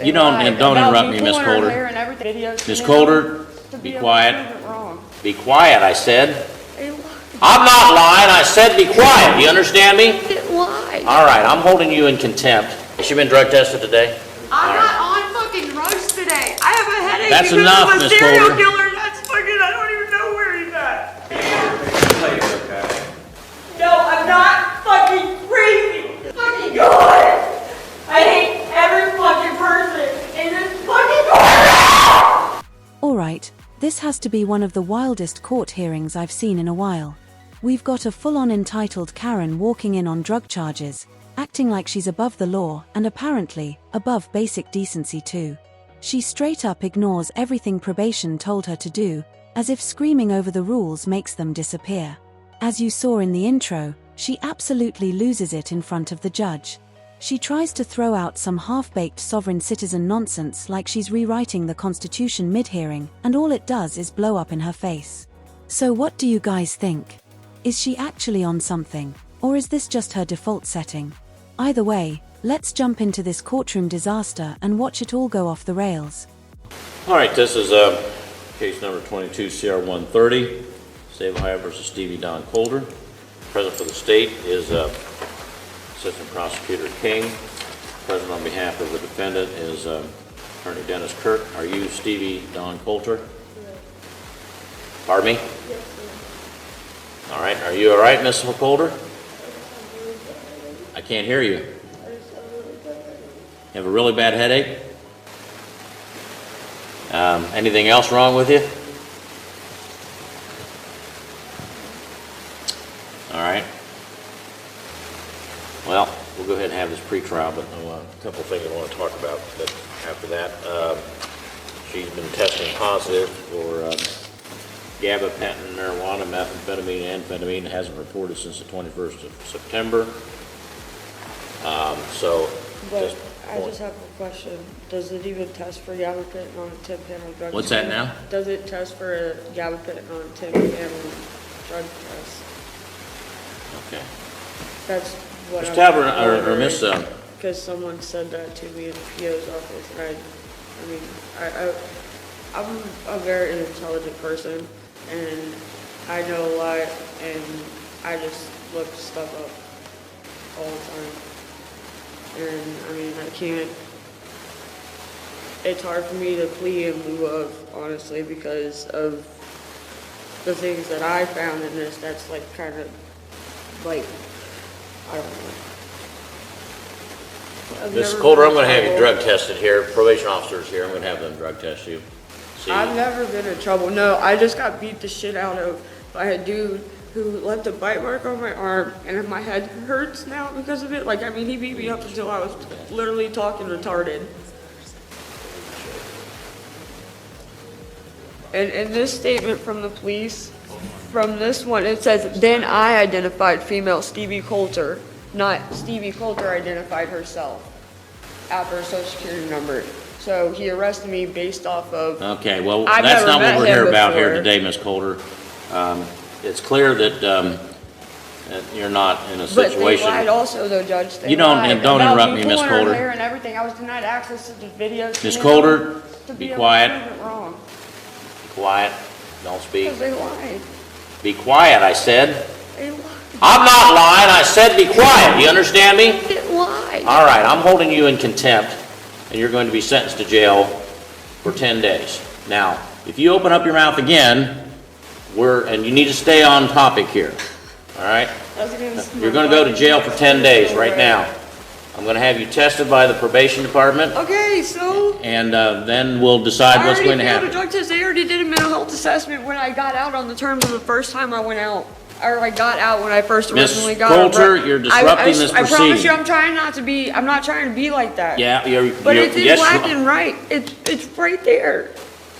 You don't interrupt me, Miss Coulter. Miss Coulter, be quiet. Be quiet, I said. I'm not lying. I said be quiet. Do you understand me? All right, I'm holding you in contempt. Has she been drug tested today? I'm not on fucking drugs today. I have a headache That's because enough, of a Miss serial Coulter. killer. That's fucking, I don't even know where he's at. No, I'm not fucking crazy. Fucking God. I hate every fucking person in this fucking courtroom. Alright, this has to be one of the wildest court hearings I've seen in a while. We've got a full-on entitled Karen walking in on drug charges, acting like she's above the law and apparently above basic decency too. She straight up ignores everything probation told her to do, as if screaming over the rules makes them disappear. As you saw in the intro, she absolutely loses it in front of the judge. She tries to throw out some half-baked sovereign citizen nonsense like she's rewriting the Constitution mid-hearing, and all it does is blow up in her face. So what do you guys think? Is she actually on something, or is this just her default setting? Either way, let's jump into this courtroom disaster and watch it all go off the rails. All right, this is case number 22 CR 130, State of Ohio versus Stevie Don Coulter. Present for the state is Assistant Prosecutor King. Present on behalf of the defendant is Attorney Dennis Kirk. Are you Stevie Don Coulter? Yes. Pardon me? Yes, sir. All right. Are you all right, Miss Coulter? I can't hear you. You have a really bad headache? Anything else wrong with you? All right. Well, we'll go ahead and have this pre-trial, but a couple of things I want to talk about after that. She's been testing positive for gabapentin, marijuana, methamphetamine, and amphetamine. It hasn't reported since the 21st of September. But I just have a question. Does it even test for gabapentin on a 10-panel drug test? What's that now? Does it test for a gabapentin on a 10-panel drug test? Okay. That's what Miss Talbert, or Miss... Because someone said that to me in the PO's office, and I'm a very intelligent person, and I know a lot, and I just look stuff up all the time. And I mean, I can't, it's hard for me to plea in lieu of, honestly, because of the things that I found in this. That's like kind of like, I don't know. Miss Coulter, I'm going to have you drug tested here. Probation officers here. I'm going to have them drug test you. See. I've never been in trouble. No, I just got beat the shit out of by a dude who left a bite mark on my arm, and my head hurts now because of it. Like, I mean, he beat me up until I was literally talking retarded. And in this statement from the police, from this one, it says, then I identified female Stevie Coulter, not Stevie Coulter identified herself after her social security number. So he arrested me based off of... Okay, well, that's not what we're here about here today, Miss Coulter. It's clear that you're not in a situation... But they lied also, though, Judge. You don't interrupt me, Miss Coulter. Hair and everything. I was denied access to the videos. Miss Coulter, be quiet. Wrong. Be quiet. Don't speak. Because they lied. Be quiet, I said. They lied. I'm not lying. I said be quiet. Do you understand me? They lied. All right, I'm holding you in contempt, and you're going to be sentenced to jail for 10 days. Now, if you open up your mouth again, and you need to stay on topic here, all right? You're going to go to jail for 10 days right now. I'm going to have you tested by the probation department. Okay, so... And then we'll decide what's going to happen. I already failed a drug test. They already did a mental health assessment when I got out on the terms of the first time I went out. Or I got out when I first originally got out. Miss Coulter, you're disrupting this proceeding. I promise you I'm trying not to be, I'm not trying to be like that. Yeah, But it's in black and white. It's right there.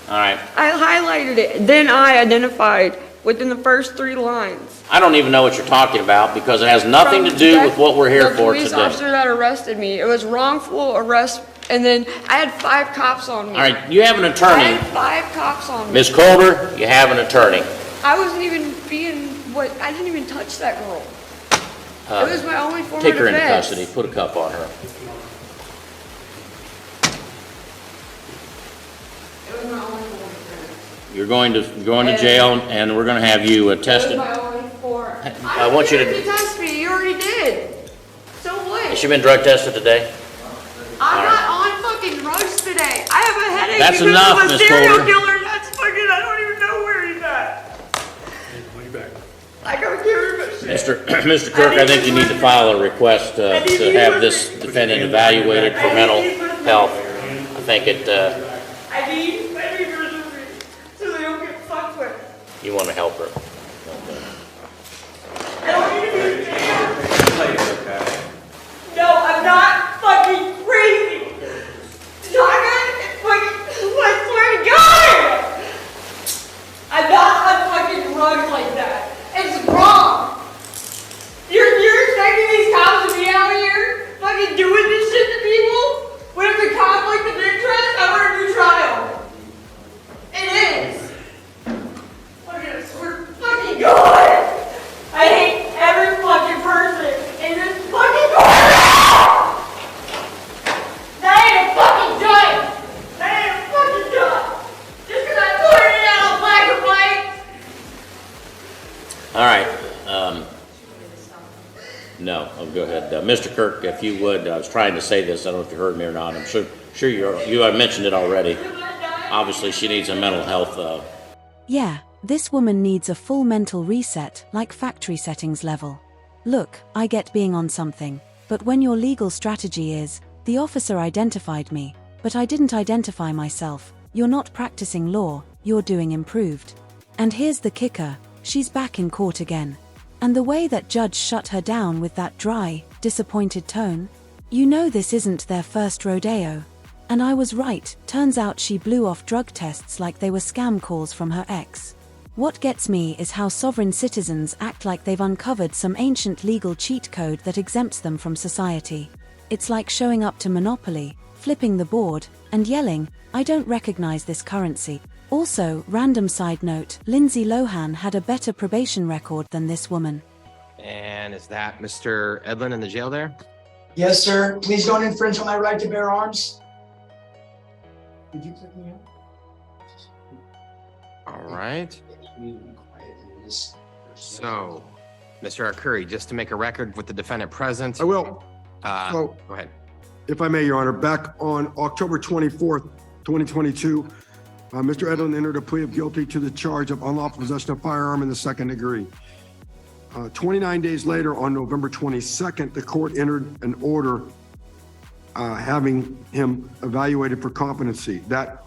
All right. I highlighted it. Then I identified within the first 3 lines. I don't even know what you're talking about because it has nothing to do with what we're here for today. The police officer that arrested me, it was wrongful arrest, and then I had 5 cops on me. All right, you have an attorney. I had 5 cops on me. Miss Coulter, you have an attorney. I wasn't even being I didn't even touch that girl. It was my only form of defense. Take her into custody. Put a cuff on her. You're going to jail, and we're going to have you tested. That was my only four. I want you to test me. You already did. So what? Has she been drug tested today? I'm not on fucking drugs today. I have a headache That's because enough, of a Miss serial Colder. killer. That's fucking. I don't even know where he's at. I gotta give him a shit. Mr. Kirk, I think you need to file a request to have this defendant evaluated for mental health. I think I need so they don't get fucked with. you want to help her. I don't need to be in jail. No, I'm not fucking crazy. Shotgun is fucking, I swear to God! I'm not on fucking drugs like that. It's wrong. You're expecting these cops to be out here fucking doing this shit to people? When it's a conflict of interest, I want a new trial. It is. Fucking, I swear to fucking God! I hate every fucking person in this fucking courtroom! That ain't a fucking judge! That ain't a fucking judge! Just because I pointed it out on black and white! All right. No, go ahead. Mr. Kirk, if you would, I was trying to say this. I don't know if you heard me or not. I'm sure you have mentioned it already. Obviously, she needs a mental health. Yeah, this woman needs a full mental reset, like factory settings level. Look, I get being on something, but when your legal strategy is, the officer identified me, but I didn't identify myself, you're not practicing law, you're doing improved. And here's the kicker, she's back in court again. And the way that judge shut her down with that dry, disappointed tone, you know this isn't their first rodeo. And I was right, turns out she blew off drug tests like they were scam calls from her ex. What gets me is how sovereign citizens act like they've uncovered some ancient legal cheat code that exempts them from society. It's like showing up to Monopoly, flipping the board, and yelling, I don't recognize this currency. Also, random side note, Lindsay Lohan had a better probation record than this woman. And is that Mr. Edlin in the jail there? Yes, sir. Please don't infringe on my right to bear arms. Could you click me out? All right. So, Mr. Arcuri, just to make a record with the defendant present. I will. Go ahead. If I may, Your Honor, back on October 24th, 2022, Mr. Edlin entered a plea of guilty to the charge of unlawful possession of firearm in the second degree. 29 days later, on November 22nd, the court entered an order having him evaluated for competency. That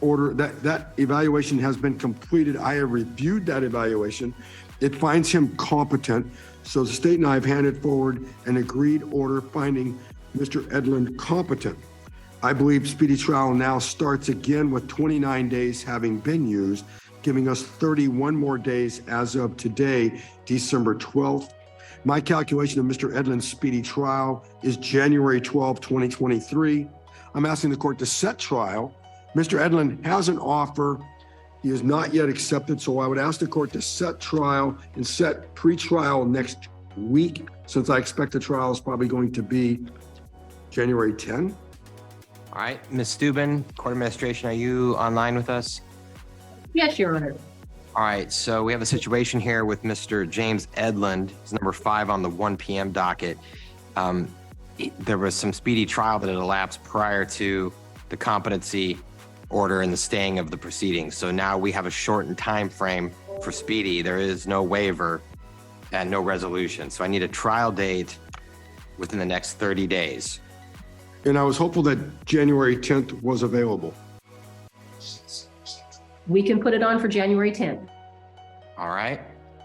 order, that evaluation has been completed. I have reviewed that evaluation. It finds him competent. So the state and I have handed forward an agreed order finding Mr. Edlin competent. I believe speedy trial now starts again with 29 days having been used, giving us 31 more days as of today, December 12th. My calculation of Mr. Edlin's speedy trial is January 12, 2023. I'm asking the court to set trial. Mr. Edlin has an offer. He is not yet accepted, so I would ask the court to set trial and set pre-trial next week, since I expect the trial is probably going to be January 10. All right, Ms. Steuben, court administration, are you online with us? Yes, Your Honor. All right, so we have a situation here with Mr. James Edlin. He's number 5 on the 1 p.m. docket. There was some speedy trial that had elapsed prior to the competency order and the staying of the proceedings. So now we have a shortened time frame for speedy. There is no waiver and no resolution. So I need a trial date within the next 30 days. And I was hopeful that January 10th was available. We can put it on for January 10th. All right.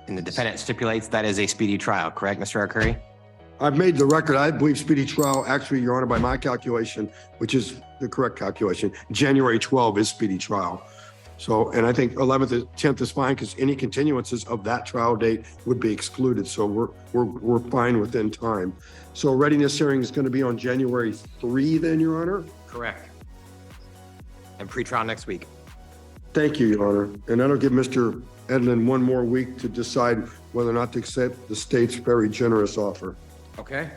And the defendant stipulates that is a speedy trial, correct, Mr. Arcuri? I've made the record. I believe speedy trial, actually, Your Honor, by my calculation, which is the correct calculation, January 12 is speedy trial. So, and I think 11th and 10th is fine because any continuances of that trial date would be excluded. So we're fine within time. So readiness hearing is going to be on January 3 then, Your Honor? Correct. And pretrial next week. Thank you, Your Honor. And that'll give Mr. Edlin one more week to decide whether or not to accept the state's very generous offer. Okay.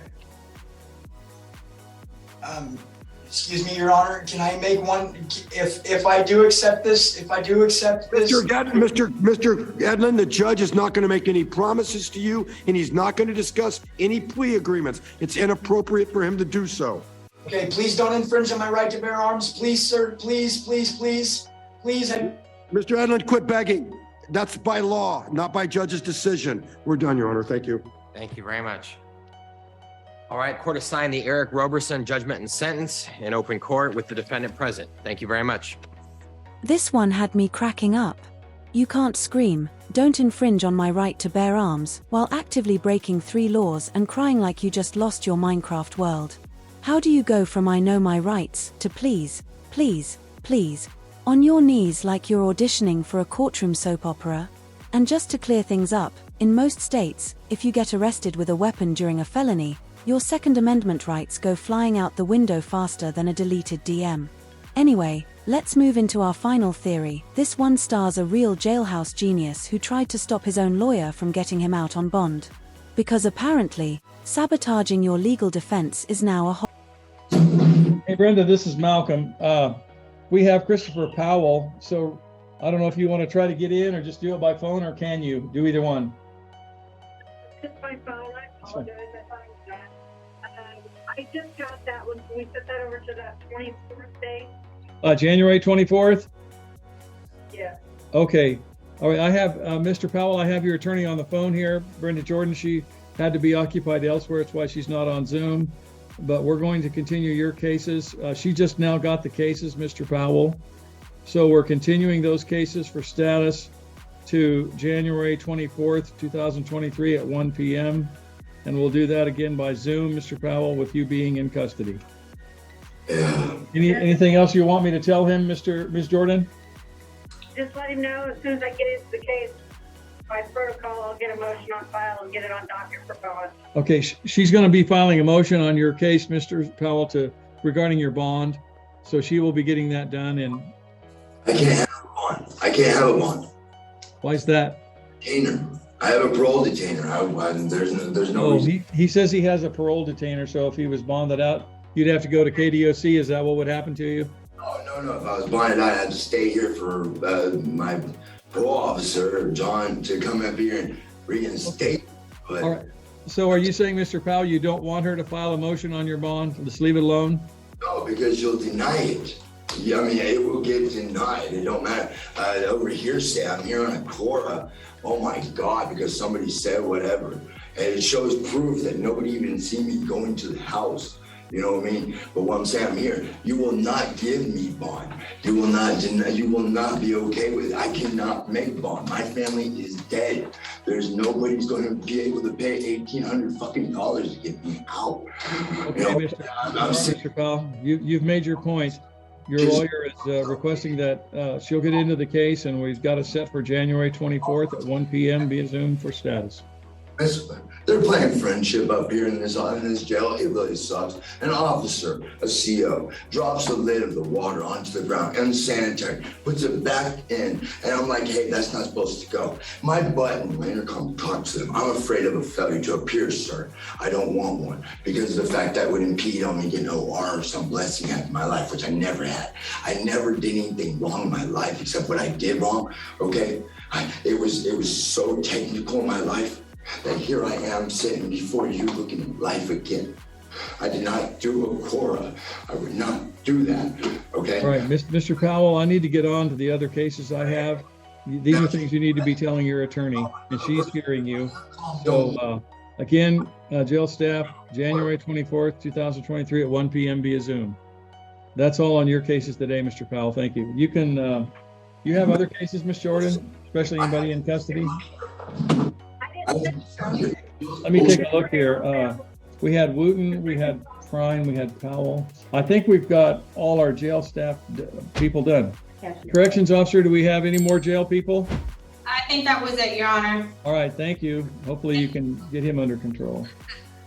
Excuse me, Your Honor, can I make one, if I do accept this, Mr. Edlin, the judge is not going to make any promises to you, and he's not going to discuss any plea agreements. It's inappropriate for him to do so. Okay, please don't infringe on my right to bear arms. Please, sir, please. Please. Mr. Edlin, quit begging. That's by law, not by judge's decision. We're done, Your Honor. Thank you. Thank you very much. All right, court assigned the Eric Roberson judgment and sentence in open court with the defendant present. Thank you very much. This one had me cracking up. You can't scream, "Don't infringe on my right to bear arms," while actively breaking 3 laws and crying like you just lost your Minecraft world. How do you go from "I know my rights" to "please, please, please," on your knees like you're auditioning for a courtroom soap opera? And just to clear things up, in most states, if you get arrested with a weapon during a felony, your Second Amendment rights go flying out the window faster than a deleted DM. Anyway, let's move into our final theory. This one stars a real jailhouse genius who tried to stop his own lawyer from getting him out on bond. Because apparently, sabotaging your legal defense is now a Hey, Brenda, this is Malcolm. We have Christopher Powell, so I don't know if you want to try to get in or just do it by phone, or can you do either one? Just by phone. I apologize. I thought it was done. I just got that one. Can we set that over to that 24th day? January 24th? Yeah. Okay. All right. I have Mr. Powell. I have your attorney on the phone here, Brenda Jordan. She had to be occupied elsewhere. That's why she's not on Zoom. But we're going to continue your cases. She just now got the cases, Mr. Powell. So we're continuing those cases for status to January 24th, 2023 at 1 p.m. And we'll do that again by Zoom, Mr. Powell, with you being in custody. Anything else you want me to tell him, Ms. Jordan? Just let him know as soon as I get into the case, by protocol, I'll get a motion on file and get it on docket for bond. Okay, she's going to be filing a motion on your case, Mr. Powell, regarding your bond. So she will be getting that done. And I can't have a bond. I can't have a bond. Why is that? Detainer. I have a parole detainer. There's no reason. He says he has a parole detainer, so if he was bonded out, you'd have to go to KDOC. Is that what would happen to you? No. If I was bonded out, I had to stay here for my parole officer, John, to come up here and reinstate. But, all right. So are you saying, Mr. Powell, you don't want her to file a motion on your bond? Just leave it alone? No, because you'll deny it. Yeah, I mean, it will get denied. It don't matter. Over here, say I'm here on a Cora. Oh my God, because somebody said whatever. And it shows proof that nobody even see me going to the house. You know what I mean? But what I'm saying, I'm here. You will not give me bond. You will not deny, you will not be okay with it. I cannot make bond. My family is dead. There's nobody's going to be able to pay $1,800 fucking dollars to get me out. Okay, You know, Mr. Powell, you've made your point. Your lawyer is requesting that she'll get into the case, and we've got it set for January 24th at 1 p.m. via Zoom for status. They're playing friendship up here in this jail. It really sucks. An officer, a CO, drops the lid of the water onto the ground, unsanitary, puts it back in, and I'm like, hey, that's not supposed to go. My button, my intercom talks to them. I'm afraid of a failure to appear, sir. I don't want one because of the fact that would impede on me getting OR or some blessing in my life, which I never had. I never did anything wrong in my life except what I did wrong, okay? It was so technical in my life that here I am sitting before you looking at life again. I did not do a Cora. I would not do that, okay? All right, Mr. Powell, I need to get on to the other cases I have. These are things you need to be telling your attorney, and she's hearing you. So again, jail staff, January 24th, 2023 at 1 p.m. via Zoom. That's all on your cases today, Mr. Powell. Thank you. You can, you have other cases, Ms. Jordan, especially anybody in custody? Let me take a look here. We had Wooten, we had Prine, we had Powell. I think we've got all our jail staff people done. Corrections officer, do we have any more jail people? I think that was it, Your Honor. All right, thank you. Hopefully you can get him under control.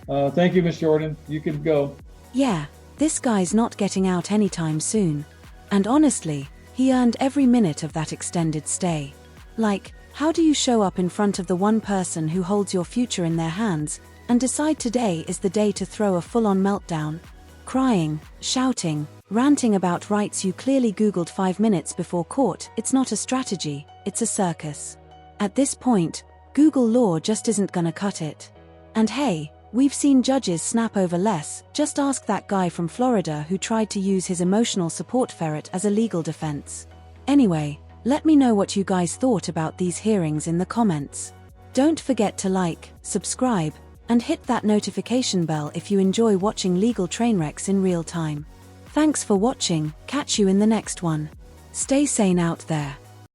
Thank you, Ms. Jordan. You can go. Yeah, this guy's not getting out anytime soon. And honestly, he earned every minute of that extended stay. Like, how do you show up in front of the one person who holds your future in their hands and decide today is the day to throw a full-on meltdown? crying, shouting, ranting about rights you clearly Googled 5 minutes before court. It's not a strategy, it's a circus. At this point, Google law just isn't gonna cut it. And hey, we've seen judges snap over less. Just ask that guy from Florida who tried to use his emotional support ferret as a legal defense. Anyway, let me know what you guys thought about these hearings in the comments. Don't forget to like, subscribe, and hit that notification bell if you enjoy watching legal train wrecks in real time. Thanks for watching, catch you in the next one. Stay sane out there.